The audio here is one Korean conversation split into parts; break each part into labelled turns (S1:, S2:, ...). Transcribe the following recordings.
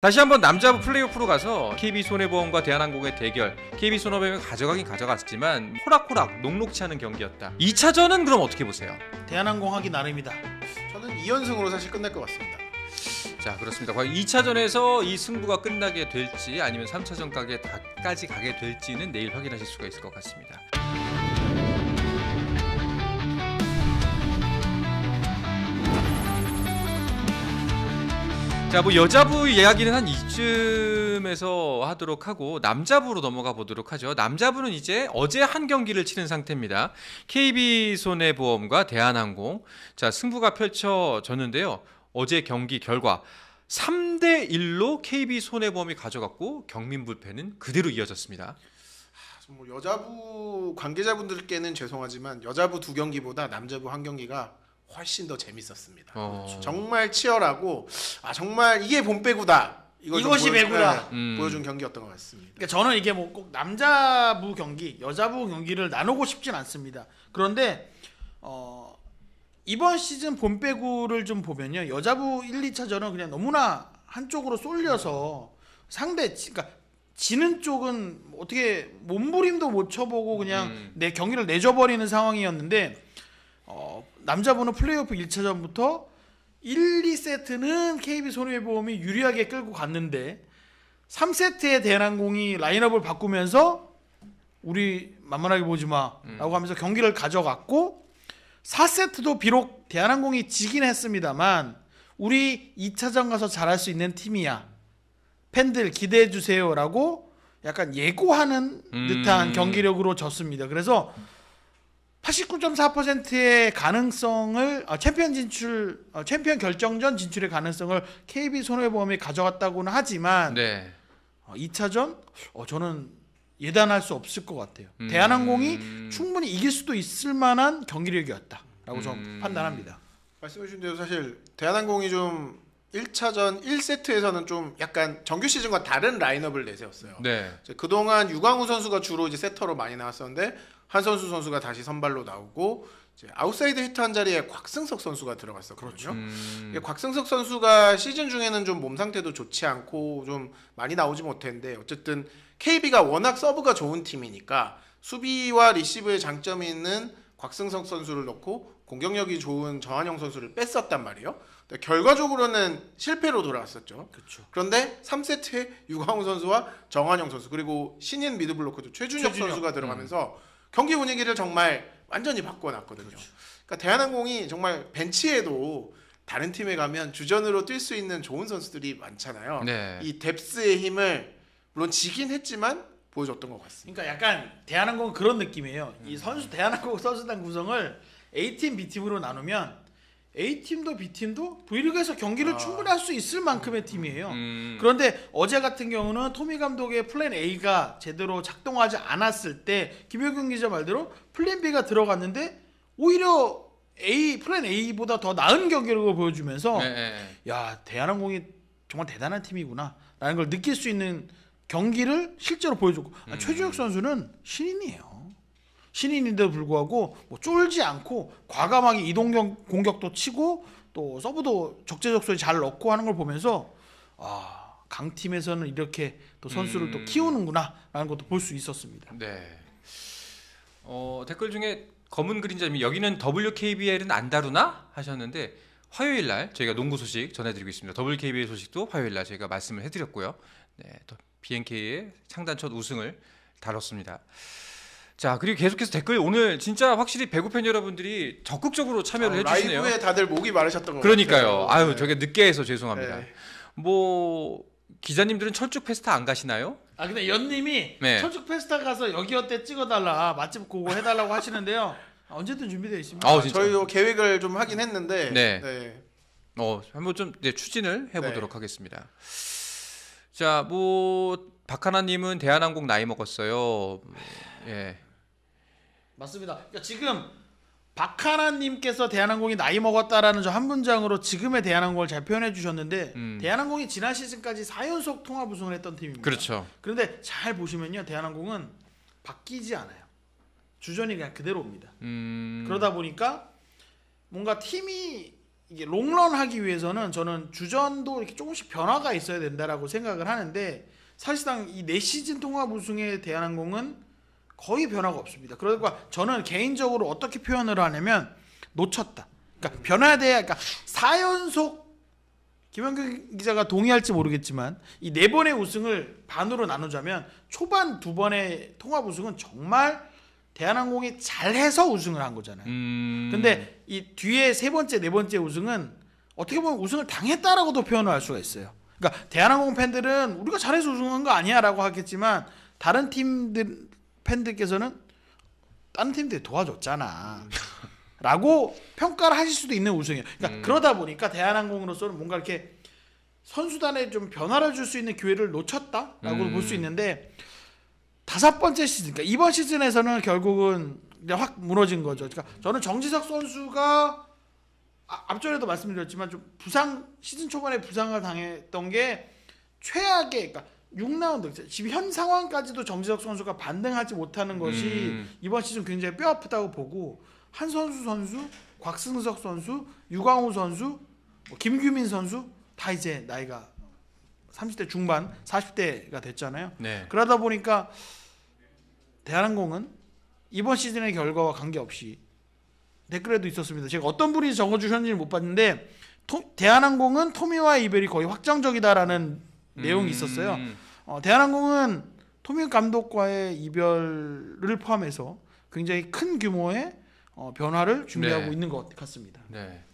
S1: 다시 한번 남자부 플레이오프로 가서 KB손해보험과 대한항공의 대결. KB손해보험이 가져가긴 가져갔지만 호락호락 녹록치 않은 경기였다. 2차전은 그럼 어떻게 보세요?
S2: 대한항공 하기 나름이다.
S3: 저는 2연승으로 사실 끝날 것 같습니다.
S1: 자, 그렇습니다. 과연 2차전에서 이 승부가 끝나게 될지 아니면 3차전까지 가게 될지는 내일 확인하실 수가 있을 것 같습니다. 자, 뭐 여자부 이야기는 한 이쯤에서 하도록 하고 남자부로 넘어가 보도록 하죠. 남자부는 이제 어제 한 경기를 치른 상태입니다. KB손해보험과 대한항공. 자, 승부가 펼쳐졌는데요. 어제 경기 결과 3대1로 KB손해보험이 가져갔고 경민불패는 그대로 이어졌습니다.
S3: 뭐 여자부 관계자분들께는 죄송하지만 여자부 두 경기보다 남자부 한 경기가 훨씬 더 재밌었습니다. 정말 치열하고 정말 이게 본배구다.
S2: 이것이 배구다.
S3: 보여준 경기였던 것 같습니다.
S2: 그러니까 저는 이게 뭐 꼭 남자부 경기, 여자부 경기를 나누고 싶진 않습니다. 그런데 이번 시즌 본배구를 좀 보면요, 여자부 1, 2차전은 그냥 너무나 한쪽으로 쏠려서 그러니까 지는 쪽은 어떻게 몸부림도 못 쳐보고 그냥 내 경기를 내줘버리는 상황이었는데 남자부는 플레이오프 1차전부터 1, 2세트는 KB손해보험이 유리하게 끌고 갔는데 3세트에 대한항공이 라인업을 바꾸면서 우리 만만하게 보지마 라고 하면서 경기를 가져갔고 4세트도 비록 대한항공이 지긴 했습니다만 우리 2차전 가서 잘할 수 있는 팀이야, 팬들 기대해주세요 라고 약간 예고하는 듯한 경기력으로 졌습니다. 그래서 89.4%의 가능성을 챔피언 결정전 진출의 가능성을 KB손해보험이 가져갔다고는 하지만 2차전 저는 예단할 수 없을 것 같아요. 대한항공이 충분히 이길 수도 있을 만한 경기력이었다라고 저는 판단합니다.
S3: 말씀해주신 대로 사실 대한항공이 좀 1차전 1세트에서는 좀 약간 정규 시즌과 다른 라인업을 내세웠어요. 그동안 유광우 선수가 주로 이제 세터로 많이 나왔었는데 한선수 선수가 다시 선발로 나오고 이제 아웃사이드 히트한 자리에 곽승석 선수가 들어갔었거든요. 곽승석 선수가 시즌 중에는 좀 몸 상태도 좋지 않고 좀 많이 나오지 못했는데 어쨌든 KB가 워낙 서브가 좋은 팀이니까 수비와 리시브에 장점이 있는 곽승석 선수를 넣고 공격력이 좋은 정한영 선수를 뺐었단 말이에요. 결과적으로는 실패로 돌아왔었죠. 그런데 3세트에 유광우 선수와 정한영 선수 그리고 신인 미드블로커도 최준혁 선수가 들어가면서 경기 분위기를 정말 완전히 바꿔놨거든요. 그러니까 대한항공이 정말 벤치에도 다른 팀에 가면 주전으로 뛸 수 있는 좋은 선수들이 많잖아요. 이 뎁스의 힘을 물론 지긴 했지만 보여줬던 것 같습니다.
S2: 그러니까 약간 대한항공은 그런 느낌이에요. 이 대한항공 선수단 구성을 A팀, B팀으로 나누면 A팀도 B팀도 V리그에서 경기를 충분히 할 수 있을 만큼의 팀이에요. 그런데 어제 같은 경우는 토미 감독의 플랜 A가 제대로 작동하지 않았을 때 김효경 기자 말대로 플랜 B가 들어갔는데 오히려 플랜 A보다 더 나은 경기력을 보여주면서 야, 대한항공이 정말 대단한 팀이구나 라는 걸 느낄 수 있는 경기를 실제로 보여줬고 최준혁 선수는 신인이에요. 신인인데도 불구하고 뭐 쫄지 않고 과감하게 이동 공격도 치고 또 서브도 적재적소에 잘 넣고 하는 걸 보면서 강팀에서는 이렇게 또 선수를 또 키우는구나 라는 것도 볼 수 있었습니다.
S1: 댓글 중에 검은 그림자님이 여기는 WKBL은 안 다루나? 하셨는데 화요일날 저희가 농구 소식 전해드리고 있습니다. WKBL 소식도 화요일날 저희가 말씀을 해드렸고요. 또 BNK의 창단 첫 우승을 다뤘습니다. 자, 그리고 계속해서 댓글 오늘 진짜 확실히 배구 팬 여러분들이 적극적으로 참여를 해주시네요.
S3: 라이브에 다들 목이 마르셨던 것
S1: 그러니까요. 같아요. 저게 늦게 해서 죄송합니다. 뭐 기자님들은 철쭉 페스타 안 가시나요?
S2: 근데 연님이 철쭉 페스타 가서 여기 어때 찍어달라, 맛집 그거 해달라고 하시는데요. 언제든 준비되어 있습니다.
S3: 저희도 계획을 좀 하긴 했는데
S1: 한번 좀 추진을 해보도록 하겠습니다. 자, 뭐 박하나님은 대한항공 나이 먹었어요.
S2: 맞습니다. 그러니까 지금 박하나님께서 대한항공이 나이 먹었다라는 저 한 문장으로 지금의 대한항공을 잘 표현해 주셨는데 대한항공이 지난 시즌까지 4연속 통합 우승을 했던 팀입니다.
S1: 그렇죠.
S2: 그런데 잘 보시면요, 대한항공은 바뀌지 않아요. 주전이 그냥 그대로입니다. 그러다 보니까 뭔가 팀이 이게 롱런하기 위해서는 저는 주전도 이렇게 조금씩 변화가 있어야 된다라고 생각을 하는데 사실상 이 4시즌 통합 우승의 대한항공은 거의 변화가 없습니다. 그러니까 저는 개인적으로 어떻게 표현을 하냐면 놓쳤다. 그러니까 변화돼야 그러니까 4연속 김현경 기자가 동의할지 모르겠지만 이 4번의 우승을 반으로 나누자면 초반 2번의 통합 우승은 정말 대한항공이 잘해서 우승을 한 거잖아요. 근데 이 뒤에 3번째, 4번째 우승은 어떻게 보면 우승을 당했다라고도 표현을 할 수가 있어요. 그러니까 대한항공 팬들은 우리가 잘해서 우승한 거 아니야라고 하겠지만 다른 팀들 팬들께서는 다른 팀들이 도와줬잖아. 라고 평가를 하실 수도 있는 우승이에요. 그러니까 그러다 보니까 대한항공으로서는 뭔가 이렇게 선수단에 좀 변화를 줄 수 있는 기회를 놓쳤다라고 볼 수 있는데 5번째 시즌, 그러니까 이번 시즌에서는 결국은 확 무너진 거죠. 그러니까 저는 정지석 선수가 앞전에도 말씀드렸지만 좀 시즌 초반에 부상을 당했던 게 최악의, 그러니까 6라운드 지금 현 상황까지도 정지석 선수가 반등하지 못하는 것이 이번 시즌 굉장히 뼈아프다고 보고 한선수 선수, 곽승석 선수, 유광우 선수, 김규민 선수 다 이제 나이가 30대 중반, 40대가 됐잖아요.
S1: 네.
S2: 그러다 보니까 대한항공은 이번 시즌의 결과와 관계없이 댓글에도 있었습니다. 제가 어떤 분이 적어주셨는지는 못 봤는데 대한항공은 토미와 이별이 거의 확정적이다라는 내용이 있었어요. 대한항공은 토미 감독과의 이별을 포함해서 굉장히 큰 규모의 변화를 준비하고
S1: 네.
S2: 있는 것 같습니다.
S1: 네.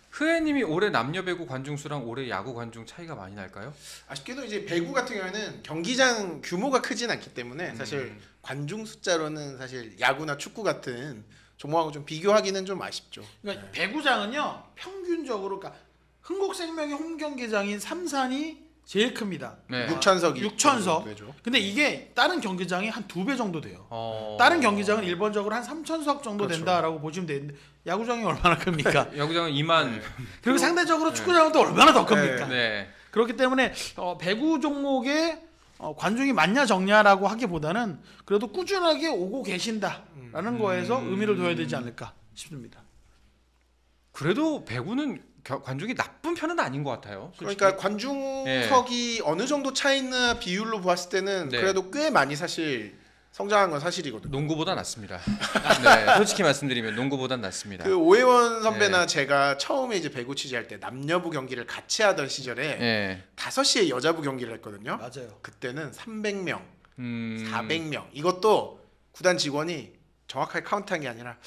S1: 흐애님이 올해 남녀 배구 관중수랑 올해 야구 관중 차이가 많이 날까요?
S3: 아쉽게도 이제 배구 같은 경우에는 경기장 규모가 크진 않기 때문에 사실 관중 숫자로는 사실 야구나 축구 같은 종목하고 좀 비교하기는 좀 아쉽죠.
S2: 그러니까 배구장은요 평균적으로 그러니까 흥국생명의 홈 경기장인 삼산이 제일 큽니다.
S1: 네.
S3: 6천석.
S2: 근데 이게 다른 경기장이 한 2배 정도 돼요. 다른 경기장은 일반적으로 한 3천석 정도
S3: 그렇죠.
S2: 된다라고 보시면 되는데 야구장이 얼마나 큽니까?
S1: 야구장은 2만.
S2: 그리고 상대적으로 축구장은 또 얼마나 더 큽니까?
S1: 네.
S2: 그렇기 때문에 배구 종목에 관중이 많냐 적냐라고 하기보다는 그래도 꾸준하게 오고 계신다라는 거에서 의미를 둬야 되지 않을까 싶습니다.
S1: 그래도 배구는 관중이 나쁜 편은 아닌 것 같아요. 솔직히.
S3: 그러니까 관중석이 어느 정도 차 있는 비율로 보았을 때는
S1: 네.
S3: 그래도 꽤 많이 사실 성장한 건 사실이거든요.
S1: 농구보다 낫습니다. 네, 솔직히 말씀드리면 농구보단 낫습니다.
S3: 그 오해원 선배나 제가 처음에 이제 배구 취재할 때 남녀부 경기를 같이 하던 시절에 5시에 여자부 경기를 했거든요.
S2: 맞아요.
S3: 그때는 300명, 400명. 이것도 구단 직원이 정확하게 카운트한 게 아니라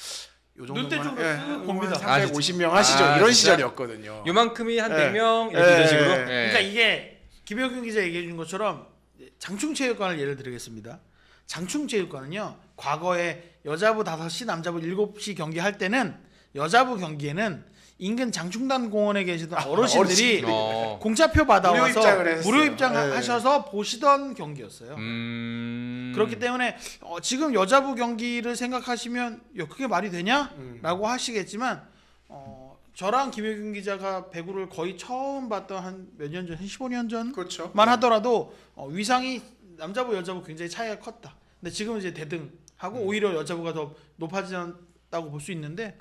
S3: 요 정도만
S2: 눈대중으로 봅니다.
S3: 350명 하시죠. 이런
S1: 진짜?
S3: 시절이었거든요.
S1: 요만큼이 한
S3: 네.
S1: 100명 이런 식으로.
S3: 네.
S2: 그러니까 이게 김혁균 기자 얘기해 준 것처럼 장충체육관을 예를 들겠습니다. 장충체육관은요. 과거에 여자부 5시 남자부 7시 경기할 때는 여자부 경기에는 인근 장충단 공원에 계시던 어르신들이 공짜표 받아와서 무료 입장하셔서 보시던 경기였어요. 그렇기 때문에 지금 여자부 경기를 생각하시면 그게 말이 되냐라고 하시겠지만 저랑 김효균 기자가 배구를 거의 처음 봤던 한 몇 년 전, 한 15년 전만
S3: 그렇죠.
S2: 하더라도 위상이 남자부 여자부 굉장히 차이가 컸다. 근데 지금 이제 대등하고 오히려 여자부가 더 높아진다고 볼 수 있는데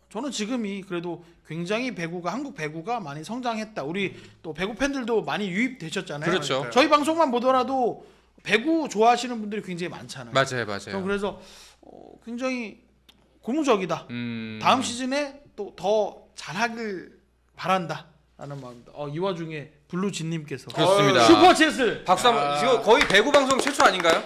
S2: 저는 지금이 그래도 굉장히 한국 배구가 많이 성장했다. 우리 또 배구 팬들도 많이 유입되셨잖아요.
S1: 그렇죠.
S2: 저희 방송만 보더라도 배구 좋아하시는 분들이 굉장히 많잖아요.
S1: 맞아요.
S2: 그래서 굉장히 고무적이다. 다음 시즌에 또 더 잘하길 바란다라는 마음입니다. 이 와중에 블루진님께서
S1: 그렇습니다.
S2: 슈퍼챗을
S1: 박수 한번. 지금 거의 배구 방송 최초 아닌가요?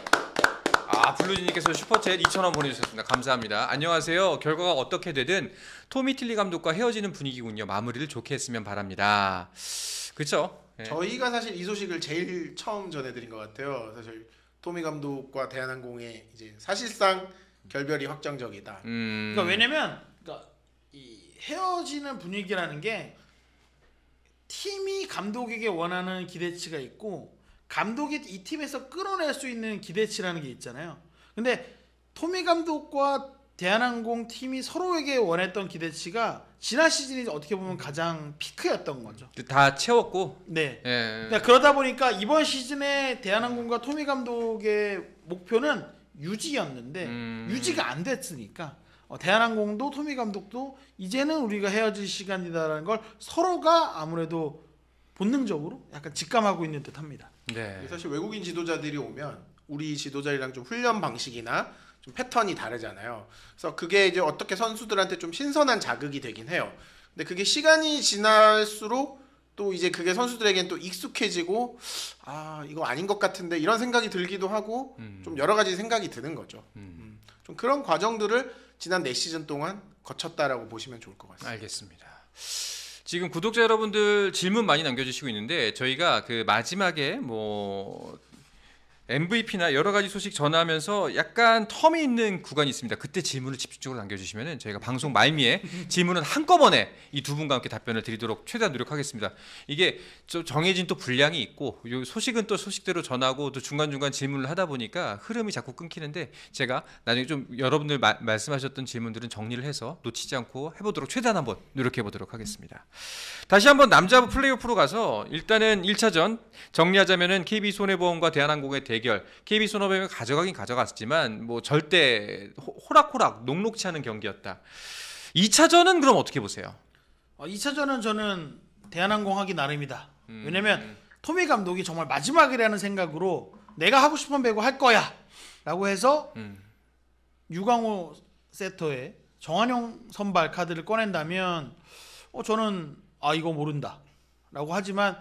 S1: 블루진님께서 슈퍼챗 2,000원 보내주셨습니다. 감사합니다. 안녕하세요. 결과가 어떻게 되든 토미 틸리 감독과 헤어지는 분위기군요. 마무리를 좋게 했으면 바랍니다. 그렇죠? 네.
S3: 저희가 사실 이 소식을 제일 처음 전해드린 것 같아요. 사실 토미 감독과 대한항공의 이제 사실상 결별이 확정적이다.
S2: 그러니까 왜냐면 이 헤어지는 분위기라는 게 팀이 감독에게 원하는 기대치가 있고 감독이 이 팀에서 끌어낼 수 있는 기대치라는 게 있잖아요. 근데 토미 감독과 대한항공 팀이 서로에게 원했던 기대치가 지난 시즌이 어떻게 보면 가장 피크였던 거죠.
S1: 다 채웠고.
S2: 네.
S1: 예.
S2: 그러다 보니까 이번 시즌에 대한항공과 토미 감독의 목표는 유지였는데 유지가 안 됐으니까 대한항공도 토미 감독도 이제는 우리가 헤어질 시간이다라는 걸 서로가 아무래도 본능적으로 약간 직감하고 있는 듯합니다.
S1: 네.
S3: 사실 외국인 지도자들이 오면 우리 지도자들이랑 좀 훈련 방식이나 좀 패턴이 다르잖아요. 그래서 그게 이제 어떻게 선수들한테 좀 신선한 자극이 되긴 해요. 근데 그게 시간이 지날수록 또 이제 그게 선수들에겐 또 익숙해지고 아 이거 아닌 것 같은데 이런 생각이 들기도 하고 좀 여러 가지 생각이 드는 거죠. 좀 그런 과정들을 지난 4시즌 동안 거쳤다라고 보시면 좋을 것 같습니다.
S1: 알겠습니다. 지금 구독자 여러분들 질문 많이 남겨주시고 있는데 저희가 그 마지막에 뭐 MVP나 여러 가지 소식 전하면서 약간 텀이 있는 구간이 있습니다. 그때 질문을 집중적으로 남겨주시면 저희가 방송 말미에 질문은 한꺼번에 이 두 분과 함께 답변을 드리도록 최대한 노력하겠습니다. 이게 좀 정해진 또 분량이 있고 요 소식은 또 소식대로 전하고 또 중간중간 질문을 하다 보니까 흐름이 자꾸 끊기는데 제가 나중에 좀 여러분들 말씀하셨던 질문들은 정리를 해서 놓치지 않고 해보도록 최대한 한번 노력해보도록 하겠습니다. 다시 한번 남자부 플레이오프로 가서 일단은 1차전 정리하자면은 KB손해보험과 대한항공의 대결. KB손해보험이 가져가긴 가져갔지만 뭐 절대 호락호락 녹록치 않은 경기였다. 2차전은 그럼 어떻게 보세요?
S2: 2차전은 저는 대한항공 하기 나름이다. 왜냐면 토미 감독이 정말 마지막이라는 생각으로 내가 하고 싶은 배구 할 거야 라고 해서 유광호 세터에 정한용 선발 카드를 꺼낸다면 저는 이거 모른다 라고 하지만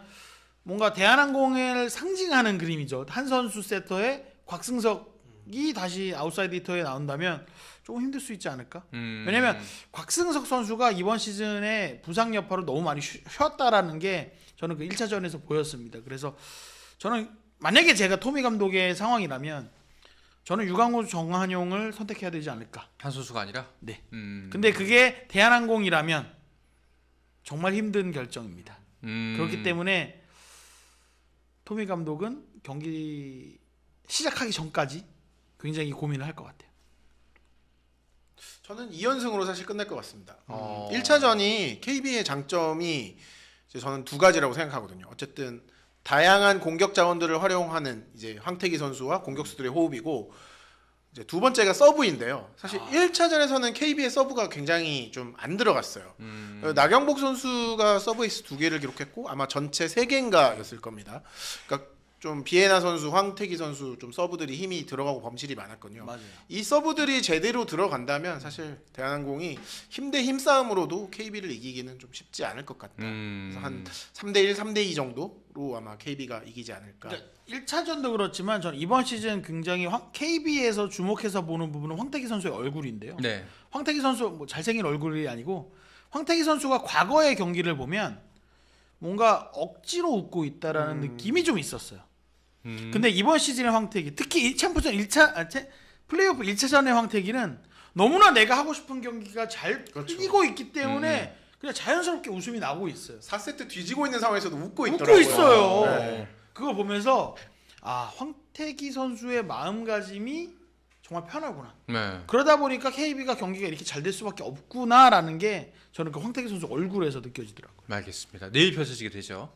S2: 뭔가 대한항공을 상징하는 그림이죠. 한 선수 세터에 곽승석이 다시 아웃사이드 히터에 나온다면 조금 힘들 수 있지 않을까? 왜냐면 곽승석 선수가 이번 시즌에 부상 여파로 너무 많이 쉬었다라는 게 저는 그 1차전에서 보였습니다. 그래서 저는 만약에 제가 토미 감독의 상황이라면 저는 유광호 정한용을 선택해야 되지 않을까?
S1: 한 선수가 아니라?
S2: 네. 근데 그게 대한항공이라면 정말 힘든 결정입니다. 그렇기 때문에 토미 감독은 경기 시작하기 전까지 굉장히 고민을 할 것 같아요.
S3: 저는 2연승으로 사실 끝날 것 같습니다. 1차전이 KB의 장점이 이제 저는 두 가지라고 생각하거든요. 어쨌든 다양한 공격 자원들을 활용하는 이제 황태기 선수와 공격수들의 호흡이고 이제 두 번째가 서브인데요. 사실 1차전에서는 KB의 서브가 굉장히 좀 안 들어갔어요. 나경복 선수가 서브 에이스 2개를 기록했고 아마 전체 3개인가였을 겁니다. 그러니까 좀 비에나 선수, 황태기 선수 좀 서브들이 힘이 들어가고 범실이 많았거든요.
S2: 맞아요.
S3: 이 서브들이 제대로 들어간다면 사실 대한항공이 힘 대 힘 싸움으로도 KB를 이기기는 좀 쉽지 않을 것 같다. 그래서 한 3대1, 3대2 정도로 아마 KB가 이기지 않을까.
S2: 그러니까 1차전도 그렇지만 저는 이번 시즌 굉장히 KB에서 주목해서 보는 부분은 황태기 선수의 얼굴인데요.
S1: 네.
S2: 황태기 선수 뭐 잘생긴 얼굴이 아니고 황태기 선수가 과거의 경기를 보면 뭔가 억지로 웃고 있다라는 느낌이 좀 있었어요. 근데 이번 시즌의 황태기, 특히 이 챔프전 플레이오프 1차전의 황태기는 너무나 내가 하고 싶은 경기가 잘 풀리고 있기 때문에 그냥 자연스럽게 웃음이 나고 있어요.
S3: 4세트 뒤지고 있는 상황에서도 웃고 있더라고요.
S2: 웃고 있어요.
S3: 네.
S2: 그걸 보면서 황태기 선수의 마음가짐이 정말 편하구나.
S1: 네.
S2: 그러다 보니까 KB가 경기가 이렇게 잘 될 수밖에 없구나라는 게 저는 그 황태기 선수 얼굴에서 느껴지더라고요.
S1: 알겠습니다. 내일 펼쳐지게 되죠.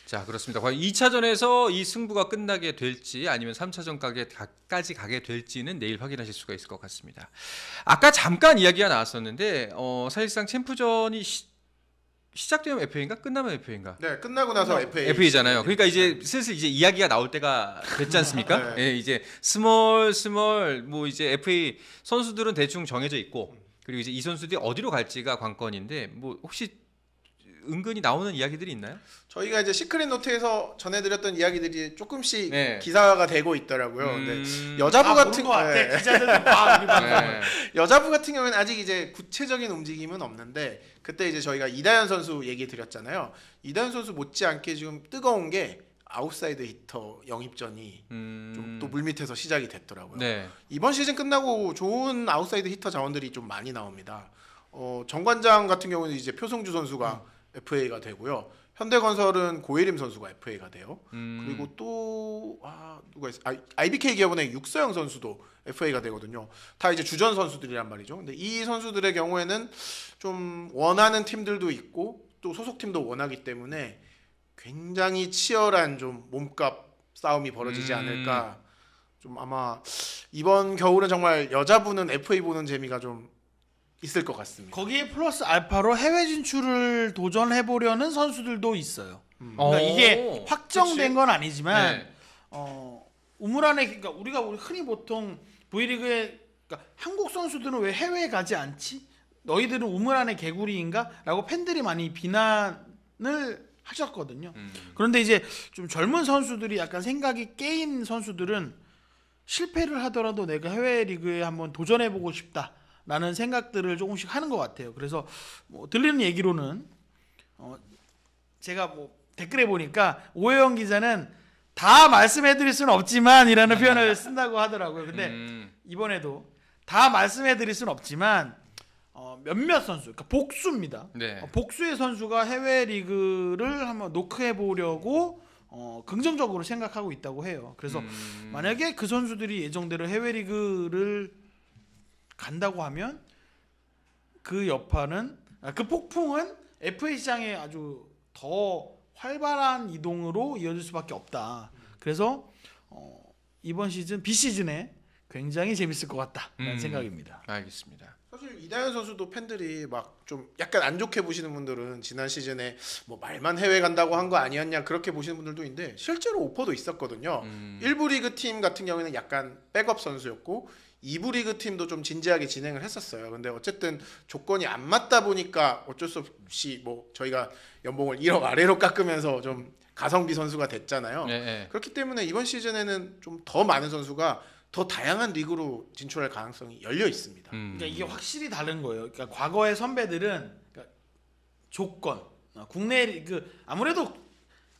S1: 자, 그렇습니다. 과연 2차전에서 이 승부가 끝나게 될지 아니면 3차전까지 가게 될지는 내일 확인하실 수가 있을 것 같습니다. 아까 잠깐 이야기가 나왔었는데 사실상 챔프전이 시작되면 FA인가? 끝나면 FA인가?
S3: 네, 끝나고 나서
S1: FA잖아요. 그러니까 이제 슬슬 이제 이야기가 나올 때가 됐지 않습니까?
S3: 네.
S1: 예, 이제 스몰 뭐 이제 FA 선수들은 대충 정해져 있고 그리고 이제 이 선수들이 어디로 갈지가 관건인데 뭐 혹시 은근히 나오는 이야기들이 있나요?
S3: 저희가 이제 시크릿 노트에서 전해드렸던 이야기들이 조금씩
S1: 네.
S3: 기사화가 되고 있더라고요. 근데 여자부 같은
S2: 네. 기자들도 막
S1: 네.
S3: 여자부 같은 경우에는 아직 이제 구체적인 움직임은 없는데 그때 이제 저희가 이다현 선수 얘기 드렸잖아요. 이다현 선수 못지않게 지금 뜨거운 게 아웃사이드 히터 영입전이 좀 또 물밑에서 시작이 됐더라고요.
S1: 네.
S3: 이번 시즌 끝나고 좋은 아웃사이드 히터 자원들이 좀 많이 나옵니다. 정관장 같은 경우는 이제 표성주 선수가 FA가 되고요. 현대건설은 고예림 선수가 FA가 돼요. 그리고 또 누가 있어? IBK 기업은행 육서영 선수도 FA가 되거든요. 다 이제 주전 선수들이란 말이죠. 근데 이 선수들의 경우에는 좀 원하는 팀들도 있고 또 소속 팀도 원하기 때문에 굉장히 치열한 좀 몸값 싸움이 벌어지지 않을까. 좀 아마 이번 겨울은 정말 여자분은 FA 보는 재미가 좀 있을 것 같습니다.
S2: 거기에 플러스 알파로 해외 진출을 도전해 보려는 선수들도 있어요. 그러니까 이게 확정된
S3: 그치?
S2: 건 아니지만
S1: 네.
S2: 우물안에 그러니까 우리가 흔히 보통 V리그에 그러니까 한국 선수들은 왜 해외에 가지 않지? 너희들은 우물안의 개구리인가?라고 팬들이 많이 비난을 하셨거든요. 그런데 이제 좀 젊은 선수들이 약간 생각이 깨인 선수들은 실패를 하더라도 내가 해외 리그에 한번 도전해보고 싶다라는 생각들을 조금씩 하는 것 같아요. 그래서 뭐 들리는 얘기로는 제가 뭐 댓글에 보니까 오해영 기자는 다 말씀해드릴 수는 없지만이라는 표현을 쓴다고 하더라고요. 근데 이번에도 다 말씀해드릴 수는 없지만 몇몇 선수, 그러니까 복수입니다.
S1: 네.
S2: 복수의 선수가 해외 리그를 한번 노크해 보려고 긍정적으로 생각하고 있다고 해요. 그래서 만약에 그 선수들이 예정대로 해외 리그를 간다고 하면 그 여파는 그 폭풍은 FA 시장에 아주 더 활발한 이동으로 이어질 수밖에 없다. 그래서 이번 시즌 비시즌에 굉장히 재밌을 것 같다는 생각입니다.
S1: 알겠습니다.
S3: 사실 이다현 선수도 팬들이 막 좀 약간 안 좋게 보시는 분들은 지난 시즌에 뭐 말만 해외 간다고 한 거 아니었냐 그렇게 보시는 분들도 있는데 실제로 오퍼도 있었거든요. 1부 리그 팀 같은 경우에는 약간 백업 선수였고 2부 리그 팀도 좀 진지하게 진행을 했었어요. 근데 어쨌든 조건이 안 맞다 보니까 어쩔 수 없이 뭐 저희가 연봉을 1억 아래로 깎으면서 좀 가성비 선수가 됐잖아요.
S1: 네.
S3: 그렇기 때문에 이번 시즌에는 좀 더 많은 선수가 더 다양한 리그로 진출할 가능성이 열려 있습니다.
S2: 그러니까 이게 확실히 다른 거예요. 그러니까 과거의 선배들은 그러니까 조건, 국내 리그 아무래도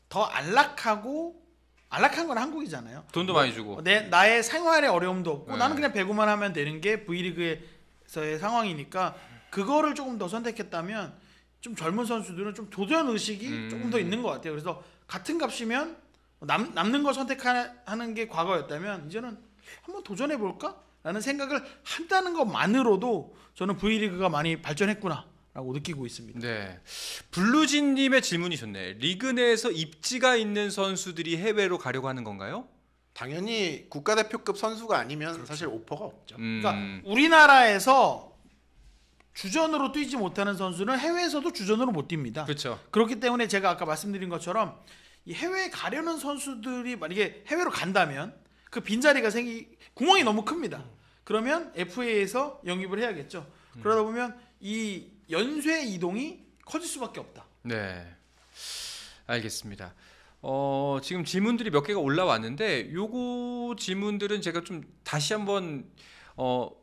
S2: 더 안락한 건 한국이잖아요.
S1: 돈도 많이 주고.
S2: 나의 생활에 어려움도 없고
S1: 네.
S2: 나는 그냥 배구만 하면 되는 게 V리그에서의 상황이니까 그거를 조금 더 선택했다면 좀 젊은 선수들은 좀 도전 의식이 조금 더 있는 것 같아요. 그래서 같은 값이면 남는 걸 선택하는 게 과거였다면 이제는 한번 도전해 볼까? 라는 생각을 한다는 것만으로도 저는 V리그가 많이 발전했구나라고 느끼고 있습니다.
S1: 네. 블루진님의 질문이 좋네. 리그 내에서 입지가 있는 선수들이 해외로 가려고 하는 건가요?
S3: 당연히 국가대표급 선수가 아니면 사실 오퍼가 없죠.
S2: 그러니까 우리나라에서 주전으로 뛰지 못하는 선수는 해외에서도 주전으로 못 뜁니다.
S1: 그렇죠.
S2: 그렇기 때문에 제가 아까 말씀드린 것처럼 이 해외에 가려는 선수들이 만약에 해외로 간다면 그 빈자리가 구멍이 너무 큽니다. 그러면 FA에서 영입을 해야겠죠. 그러다 보면 이 연쇄 이동이 커질 수밖에 없다.
S1: 네. 알겠습니다. 지금 질문들이 몇 개가 올라왔는데 요거 질문들은 제가 좀 다시 한번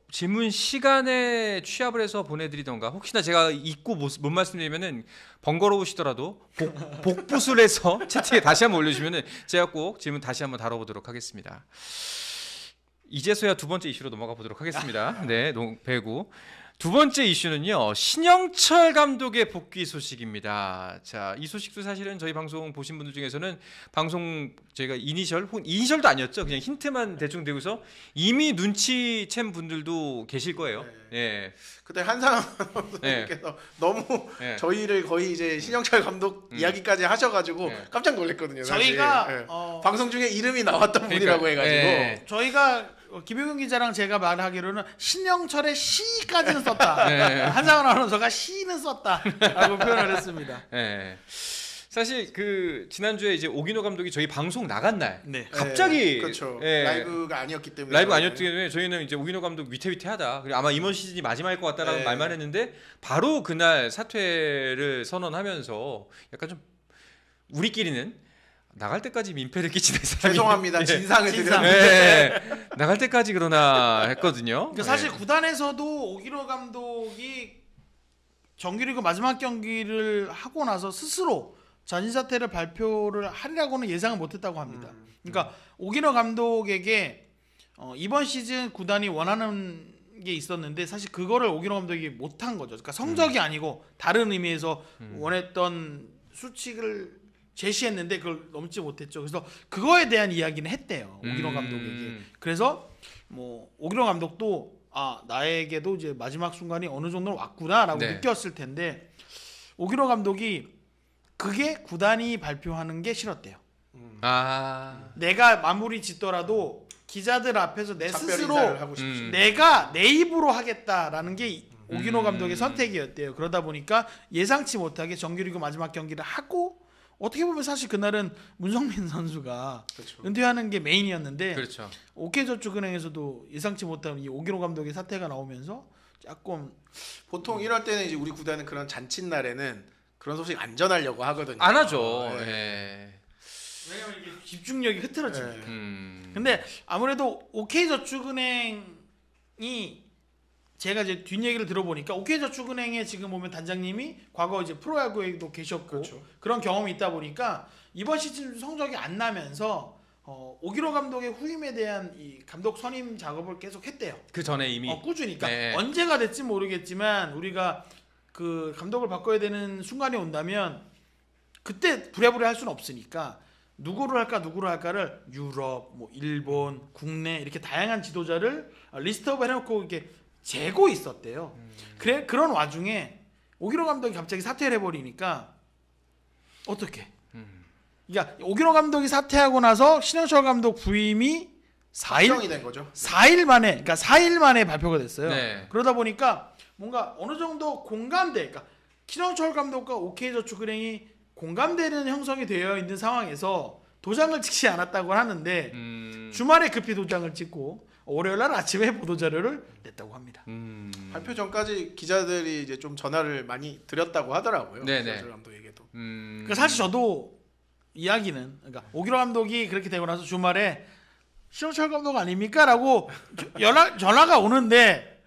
S1: 질문 시간에 취합을 해서 보내드리던가 혹시나 제가 잊고 못 말씀드리면은 번거로우시더라도 복붙을 해서 채팅에 다시 한번 올려주시면은 제가 꼭 질문 다시 한번 다뤄보도록 하겠습니다. 이제서야 두 번째 이슈로 넘어가 보도록 하겠습니다. 네, 배구. 두 번째 이슈는요, 신영철 감독의 복귀 소식입니다. 자, 이 소식도 사실은 저희 방송 보신 분들 중에서는 방송 저희가 이니셜도 아니었죠. 그냥 힌트만 대충 대고서 이미 눈치챈 분들도 계실 거예요. 예.
S3: 그때 한상훈 선수께서 너무 저희를 거의 이제 신영철 감독 이야기까지 하셔가지고 깜짝 놀랐거든요. 사실.
S2: 저희가
S3: 방송 중에 이름이 나왔던 분이라고 해가지고
S2: 저희가 김효경 기자랑 제가 말하기로는 신영철의 시까지는 썼다. 한상훈 아나운서가 시는 썼다라고 표현을 했습니다.
S1: 사실 그 지난주에 이제 오기노 감독이 저희 방송 나간 날
S3: 갑자기 그렇죠. 라이브가 아니었기 때문에
S1: 저희는 이제 오기노 감독 위태위태하다. 그리고 아마 이번 시즌이 마지막일 것 같다라는 말만 했는데 바로 그날 사퇴를 선언하면서 약간 좀 우리끼리는 나갈 때까지 민폐를 끼치는 사람이
S3: 죄송합니다. 진상을 드렸는데
S1: 나갈 때까지 그러나 했거든요.
S2: 그러니까 사실 구단에서도 오기노 감독이 정규리그 마지막 경기를 하고 나서 스스로 자진 사퇴를 발표를 하리라고는 예상을 못했다고 합니다. 그러니까 오기노 감독에게 이번 시즌 구단이 원하는 게 있었는데 사실 그거를 오기노 감독이 못한 거죠. 그러니까 성적이 아니고 다른 의미에서 원했던 수칙을 제시했는데 그걸 넘지 못했죠. 그래서 그거에 대한 이야기는 했대요. 오기노 감독에게. 그래서 뭐 오기노 감독도 나에게도 이제 마지막 순간이 어느 정도는 왔구나라고 느꼈을 텐데 오기노 감독이 그게 구단이 발표하는 게 싫었대요. 내가 마무리 짓더라도 기자들 앞에서 내 스스로
S3: 하고
S2: 내가 내 입으로 하겠다라는 게 오기노 감독의 선택이었대요. 그러다 보니까 예상치 못하게 정규리그 마지막 경기를 하고 어떻게 보면 사실 그날은 문성민 선수가
S3: 그렇죠.
S2: 은퇴하는 게 메인이었는데
S1: 그렇죠.
S2: OK저축은행에서도 예상치 못한 이 오기노 감독의 사태가 나오면서 조금
S3: 보통 이럴 때는 이제 우리 구단은 그런 잔칫날에는 그런 소식 안 전하려고 하거든요.
S1: 안 하죠.
S3: 예.
S1: 예.
S2: 왜냐면 이게 집중력이 흐트러지니까.
S3: 예.
S2: 근데 아무래도 OK저축은행이 제가 이제 뒷얘기를 들어보니까 OK저축은행에 지금 보면 단장님이 과거 이제 프로야구에도 계셨고
S3: 그렇죠.
S2: 그런 경험이 있다 보니까 이번 시즌 성적이 안 나면서 오기로 감독의 후임에 대한 이 감독 선임 작업을 계속 했대요.
S1: 그 전에 이미
S2: 꾸준히. 그러니까
S1: 네.
S2: 언제가 될지 모르겠지만 우리가 그 감독을 바꿔야 되는 순간이 온다면 그때 부랴부랴 할 수는 없으니까 누구를 할까를 유럽, 뭐 일본, 국내 이렇게 다양한 지도자를 리스트업 해놓고 이렇게 재고 있었대요. 그래 그런 와중에 오기로 감독이 갑자기 사퇴를 해버리니까 어떻게? 그러니까 오기로 감독이 사퇴하고 나서 신영철 감독 부임이 4일
S3: 된 거죠.
S2: 4일 만에 그러니까 4일 만에 발표가 됐어요.
S1: 네.
S2: 그러다 보니까 뭔가 어느 정도 공감대, 그러니까 신영철 감독과 OK저축은행이 공감되는 형성이 되어 있는 상황에서 도장을 찍지 않았다고 하는데 주말에 급히 도장을 찍고 월요일날 아침에 보도자료를 냈다고 합니다.
S3: 발표 전까지 기자들이 이제 좀 전화를 많이 드렸다고 하더라고요.
S1: 네네.
S3: 감독에게도.
S2: 그러니까 사실 저도 이야기는 그러니까 오기로 감독이 그렇게 되고 나서 주말에 신영철 감독 아닙니까?라고 전화가 오는데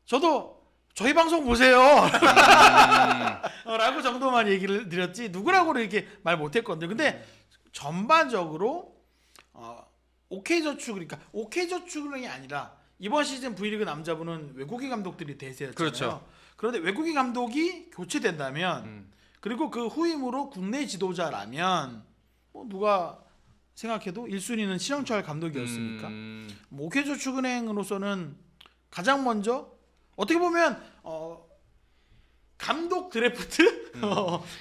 S2: 저도 저희 방송 보세요. 라고 정도만 얘기를 드렸지 누구라고 이렇게 말 못했거든요. 근데 전반적으로 OK저축 그러니까 OK저축은행이 아니라 이번 시즌 V리그 남자부는 외국인 감독들이 대세였잖아요.
S1: 그렇죠.
S2: 그런데 외국인 감독이 교체된다면 그리고 그 후임으로 국내 지도자라면 뭐 누가 생각해도 1순위는 신영철 감독이었으니까 뭐 OK저축은행으로서는 가장 먼저 어떻게 보면 감독 드래프트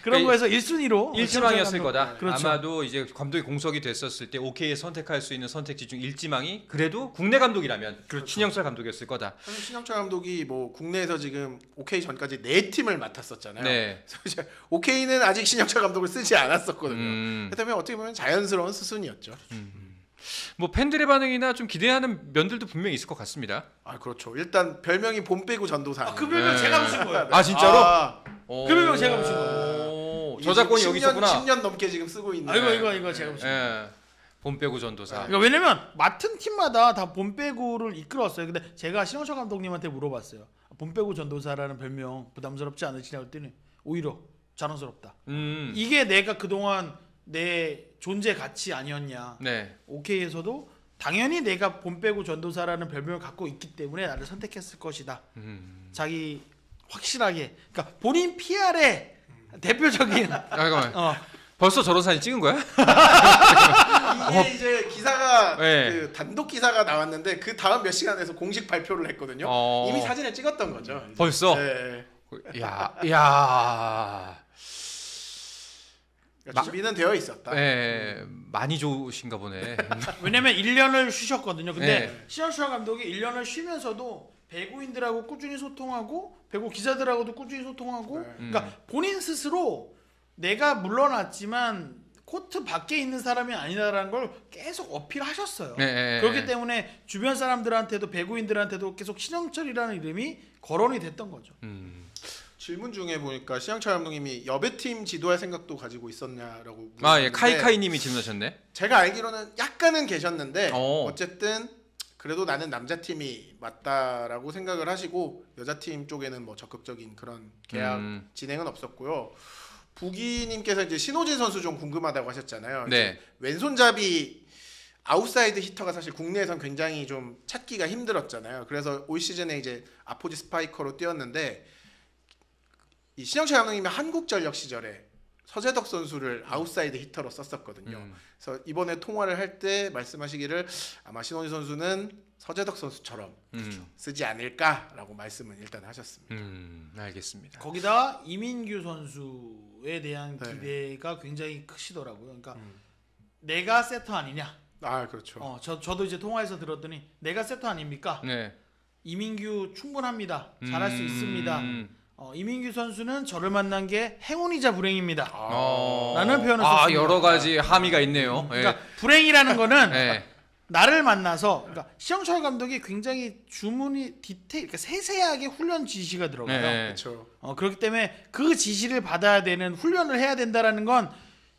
S2: 그런 거에서 1순위로
S1: 일지망이었을 거다.
S2: 그렇죠.
S1: 아마도 이제 감독이 공석이 됐었을 때 OK에 선택할 수 있는 선택지 중 일지망이 그래도 국내 감독이라면 신영철 감독이었을 거다.
S3: 사실 신영철 감독이 뭐 국내에서 지금 OK 전까지 4팀을 맡았었잖아요.
S1: 네.
S3: 그래서 이제 OK는 아직 신영철 감독을 쓰지 않았었거든요. 그렇다면 어떻게 보면 자연스러운 수순이었죠.
S1: 뭐 팬들의 반응이나 좀 기대하는 면들도 분명히 있을 것 같습니다.
S3: 아 그렇죠. 일단 별명이 봄 빼고 전도사.
S2: 그 별명 제가 붙인 거예요.
S1: 아 진짜로?
S2: 그 별명 제가 붙인 거예요.
S1: 저작권이 여기 있었구나.
S3: 10년 넘게 지금 쓰고 있는.
S2: 이거 제가 붙인 거예요.
S1: 봄 빼고 전도사.
S2: 그러니까 왜냐면 맡은 팀마다 다 봄 빼고를 이끌었어요. 근데 제가 신영철 감독님한테 물어봤어요. 봄 빼고 전도사라는 별명 부담스럽지 않으시냐고 했더니 오히려 자랑스럽다. 이게 내가 그동안 내 존재 가치 아니었냐.
S1: 네.
S2: OK에서도 당연히 내가 봄 빼고 전도사라는 별명을 갖고 있기 때문에 나를 선택했을 것이다. 자기 확실하게. 그러니까 본인 PR의 대표적인.
S1: 잠깐만. 벌써 저런 사진 찍은 거야?
S3: 이게 이제 기사가
S1: 네.
S3: 그 단독 기사가 나왔는데 그 다음 몇 시간에서 공식 발표를 했거든요. 이미 사진을 찍었던 거죠. 이제.
S1: 벌써?
S3: 네.
S1: 야.
S3: 그러니까 준비는 되어 있었다.
S1: 네, 많이 좋으신가 보네.
S2: 왜냐면 1년을 쉬셨거든요. 근데
S1: 네.
S2: 신영철 감독이 1년을 쉬면서도 배구인들하고 꾸준히 소통하고 배구 기자들하고도 꾸준히 소통하고 그러니까 본인 스스로 내가 물러났지만 코트 밖에 있는 사람이 아니다라는 걸 계속 어필하셨어요.
S1: 네.
S2: 그렇기 때문에 주변 사람들한테도 배구인들한테도 계속 신영철이라는 이름이 거론이 됐던 거죠.
S3: 질문 중에 보니까 신영철 감독님이 여배팀 지도할 생각도 가지고 있었냐라고
S1: 아, 예, 카이카이님이 질문하셨네.
S3: 제가 알기로는 약간은 계셨는데
S1: 어.
S3: 어쨌든 그래도 나는 남자팀이 맞다라고 생각을 하시고 여자팀 쪽에는 뭐 적극적인 그런 계약 진행은 없었고요. 부기님께서 이제 신호진 선수 좀 궁금하다고 하셨잖아요.
S1: 네.
S3: 왼손잡이 아웃사이드 히터가 사실 국내에선 굉장히 좀 찾기가 힘들었잖아요. 그래서 올 시즌에 이제 아포지 스파이커로 뛰었는데 이 신영철 감독님이 한국전력 시절에 서재덕 선수를 아웃사이드 히터로 썼었거든요. 그래서 이번에 통화를 할 때 말씀하시기를 아마 신호진 선수는 서재덕 선수처럼 쓰지 않을까라고 말씀은 일단 하셨습니다.
S1: 알겠습니다.
S2: 거기다 이민규 선수에 대한 기대가 굉장히 크시더라고요. 그러니까 내가 세터 아니냐.
S3: 아 그렇죠.
S2: 저도 이제 통화에서 들었더니 내가 세터 아닙니까?
S1: 네.
S2: 이민규 충분합니다. 잘할 수 있습니다. 이민규 선수는 저를 만난 게 행운이자 불행입니다. 라는 표현을 썼습니다.
S1: 여러 가지 함의가 있네요.
S2: 그러니까 불행이라는 거는
S1: 네.
S2: 나를 만나서 그러니까 시영철 감독이 굉장히 주문이 디테일, 그러니까 세세하게 훈련 지시가 들어가요.
S1: 네.
S3: 그렇죠.
S2: 그렇기 때문에 그 지시를 받아야 되는 훈련을 해야 된다라는 건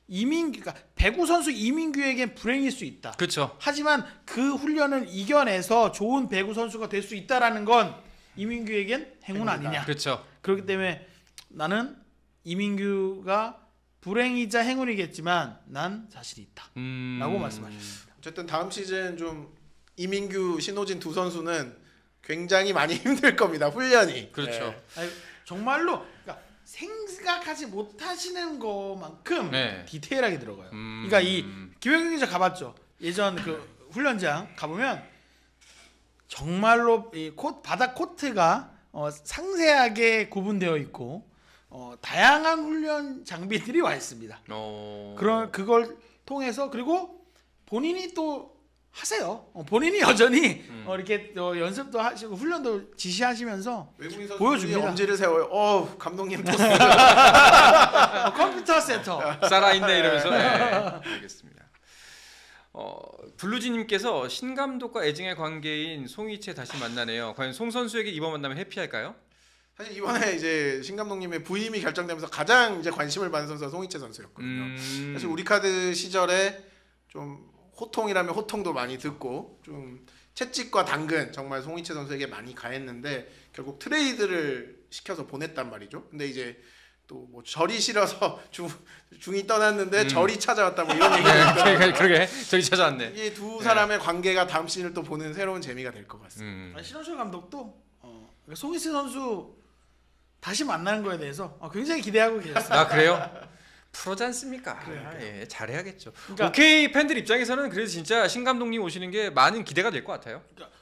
S2: 그러니까 배구 선수 이민규에겐 불행일 수 있다.
S1: 그렇죠.
S2: 하지만 그 훈련을 이겨내서 좋은 배구 선수가 될 수 있다라는 건 이민규에겐 행운 아니냐.
S1: 그렇죠.
S2: 그렇기 때문에 나는 이민규가 불행이자 행운이겠지만 난 자신이 있다라고 말씀하셨습니다.
S3: 어쨌든 다음 시즌 좀 이민규, 신호진 두 선수는 굉장히 많이 힘들 겁니다. 훈련이.
S1: 그렇죠.
S3: 네.
S2: 아니, 정말로 그러니까 생각하지 못하시는 것만큼
S1: 네.
S2: 디테일하게 들어가요. 그러니까 이 김영경 기자 가봤죠. 예전 그 훈련장 가보면 정말로 이 바닥 코트가 상세하게 구분되어 있고 다양한 훈련 장비들이 와 있습니다. 그걸 통해서 그리고 본인이 또 하세요. 본인이 여전히 이렇게 연습도 하시고 훈련도 지시하시면서
S3: 외국인 선수들이
S2: 보여줍니다.
S3: 엄지를 세워요. 감독님 또
S2: 컴퓨터 센터
S1: 살아있네 이러면서. 네. 알겠습니다. 블루지님께서 신 감독과 애증의 관계인 송이채 다시 만나네요. 과연 송 선수에게 이번 만나면 해피할까요?
S3: 사실 이번에 이제 신 감독님의 부임이 결정되면서 가장 이제 관심을 받는 선수가 송이채 선수였거든요. 사실 우리카드 시절에 좀 호통이라면 호통도 많이 듣고 좀 채찍과 당근 정말 송이채 선수에게 많이 가했는데 결국 트레이드를 시켜서 보냈단 말이죠. 근데 이제 또 뭐 절이 싫어서 중이 떠났는데 절이 찾아왔다 뭐 이런 얘기가
S1: 그러게 저기 찾아왔네.
S3: 이 두 사람의 관계가 다음 시즌을 또 보는 새로운 재미가 될 것 같습니다.
S2: 신원철 감독도 송이채 선수 다시 만나는 거에 대해서 굉장히 기대하고 계셨어요.
S1: 그래요? 프로지 않습니까? 예, 잘해야겠죠. 그러니까 오케이 팬들 입장에서는 그래서 진짜 신 감독님 오시는 게 많은 기대가 될 것 같아요.
S2: 그러니까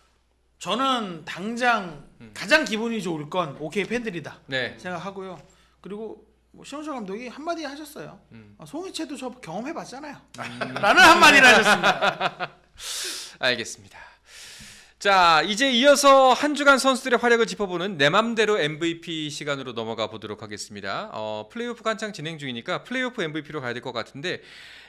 S2: 저는 당장 가장 기분이 좋을 건 오케이 팬들이다 생각하고요. 그리고 뭐 신원철 감독이 한마디 하셨어요. 송이채도 저 경험해봤잖아요. 라는 한마디를 하셨습니다.
S1: 알겠습니다. 자, 이제 이어서 한 주간 선수들의 활약을 짚어보는 내 맘대로 MVP 시간으로 넘어가 보도록 하겠습니다. 플레이오프가 한창 진행 중이니까 플레이오프 MVP로 가야 될 것 같은데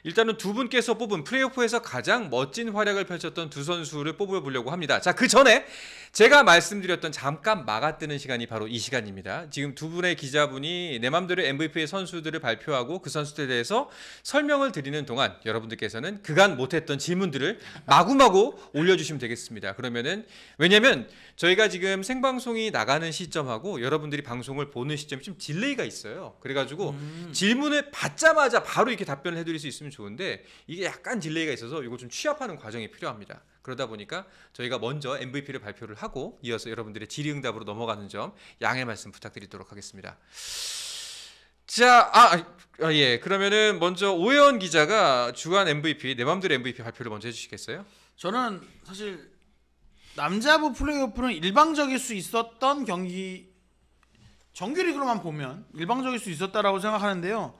S1: 일단은 두 분께서 뽑은 플레이오프에서 가장 멋진 활약을 펼쳤던 두 선수를 뽑아보려고 합니다. 자, 그 전에 제가 말씀드렸던 잠깐 막아뜨는 시간이 바로 이 시간입니다. 지금 두 분의 기자분이 내 맘대로 MVP의 선수들을 발표하고 그 선수들에 대해서 설명을 드리는 동안 여러분들께서는 그간 못했던 질문들을 마구마구 올려주시면 되겠습니다. 그러면은 왜냐면 저희가 지금 생방송이 나가는 시점하고 여러분들이 방송을 보는 시점이 좀 딜레이가 있어요. 그래가지고 질문을 받자마자 바로 이렇게 답변을 해드릴 수 있으면 좋은데 이게 약간 딜레이가 있어서 이거 좀 취합하는 과정이 필요합니다. 그러다 보니까 저희가 먼저 MVP를 발표를 하고 이어서 여러분들의 질의응답으로 넘어가는 점 양해 말씀 부탁드리도록 하겠습니다. 자, 예. 그러면은 먼저 오해원 기자가 주간 MVP, 내 맘대로 MVP 발표를 먼저 해주시겠어요?
S2: 저는 사실 남자부 플레이오프는 일방적일 수 있었던 경기, 정규리그로만 보면 일방적일 수 있었다라고 생각하는데요.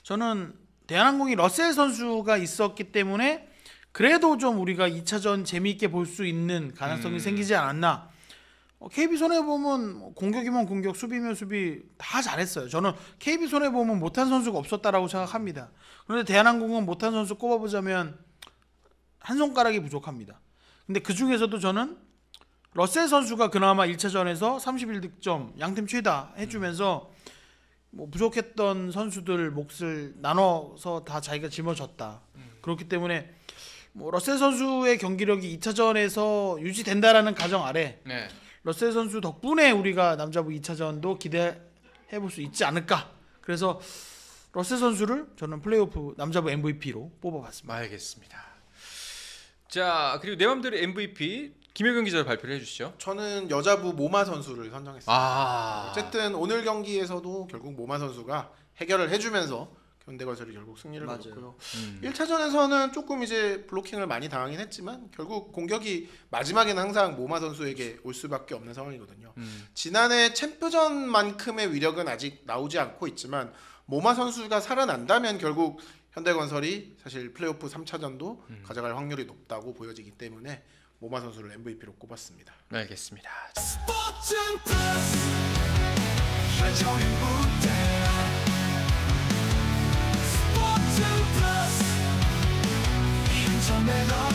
S2: 저는 대한항공이 러셀 선수가 있었기 때문에 그래도 좀 우리가 2차전 재미있게 볼 수 있는 가능성이 생기지 않았나. KB 손해보험은 공격이면 공격, 수비면 수비 다 잘했어요. 저는 KB 손해보험은 못한 선수가 없었다라고 생각합니다. 그런데 대한항공은 못한 선수 꼽아보자면 한 손가락이 부족합니다. 근데 그 중에서도 저는 러셀 선수가 그나마 1차전에서 31득점 양팀 최다 해주면서 뭐 부족했던 선수들 몫을 나눠서 다 자기가 짊어졌다. 그렇기 때문에 뭐 러셀 선수의 경기력이 2차전에서 유지된다라는 가정 아래 러셀 선수 덕분에 우리가 남자부 2차전도 기대해볼 수 있지 않을까. 그래서 러셀 선수를 저는 플레이오프 남자부 MVP로 뽑아봤습니다.
S1: 알겠습니다. 자, 그리고 내 맘대로 MVP 김효경 기자 발표를 해주시죠.
S3: 저는 여자부 모마 선수를 선정했습니다. 어쨌든 오늘 경기에서도 결국 모마 선수가 해결을 해주면서 현대건설이 결국 승리를 거뒀고요. 1차전에서는 조금 이제 블로킹을 많이 당하긴 했지만 결국 공격이 마지막에는 항상 모마 선수에게 올 수밖에 없는 상황이거든요. 지난해 챔프전만큼의 위력은 아직 나오지 않고 있지만 모마 선수가 살아난다면 결국 현대건설이 사실 플레이오프 3차전도 가져갈 확률이 높다고 보여지기 때문에 모마 선수를 MVP로 꼽았습니다.
S1: 알겠습니다.
S4: 스포츠는 플러스 한정의 무대 스포츠는 플러스 인터넷